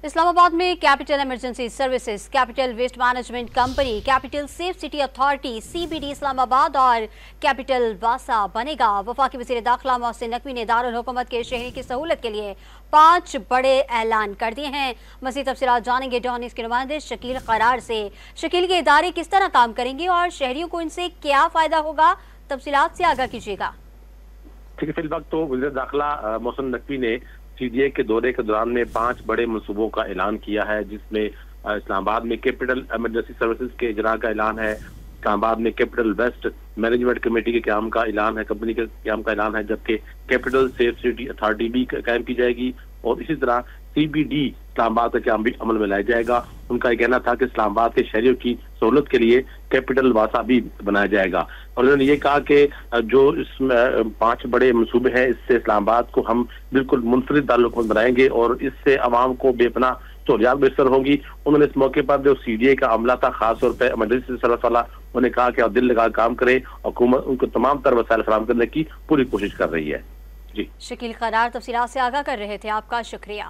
اسلام آباد میں capital emergency services, capital waste management company, capital safe city authority CBD Islamabad اور capital واسا بنے گا۔ وفاقی وزیر داخلہ محسن نقوی نے دارالحکومت کے شہری کی سہولت کے لیے 5 بڑے اعلان کر دیے ہیں۔ مزید تفصیلات جانیں گے ڈان نیوز کے نمائندے شکیل قرار سے۔ شکیل، کے ادارے کس طرح کام کریں گے اور شہریوں کو ان سے کیا فائدہ ہوگا؟ تفصیلات سے آگاہ کیجیے گا۔ ٹھیک ہے، فی الوقت تو وزیر داخلہ محسن نقوی نے CDA کے دورے کے دوران میں 5 بڑے منصوبوں کا اعلان کیا ہے، جس میں اسلام آباد میں کیپٹل ایمرجنسی سروسز کے اجرا کا اعلان ہے، اسلام آباد میں کیپٹل ویسٹ مینجمنٹ کمیٹی کے قیام کا اعلان ہے، کمپنی کے قیام کا اعلان ہے، جبکہ کیپٹل سیف سٹی اتھارٹی بھی قائم کی جائے گی اور اسی طرح CBD اسلام آباد کا قیام بھی عمل میں لایا جائے گا۔ ان کا یہ کہنا تھا کہ اسلام آباد کے شہریوں کی سہولت کے لیے کیپٹل واسا بھی بنایا جائے گا، اور انہوں نے یہ کہا کہ جو اس 5 بڑے منصوبے ہیں، اس سے اسلام آباد کو ہم بالکل منفرد تعلق بنائیں گے اور اس سے عوام کو بے پناہ سہولیات میسر ہوں گی۔ انہوں نے اس موقع پر جو CDA کا عملہ تھا، خاص طور پہ ایمرجنسی سروس والا، انہوں نے کہا کہ دل لگا کام کریں، حکومت ان کو تمام تر وسائل فراہم کرنے کی پوری کوشش کر رہی ہے۔ جی، شکیل قرار تفصیلات سے آگاہ کر رہے تھے، آپ کا شکریہ۔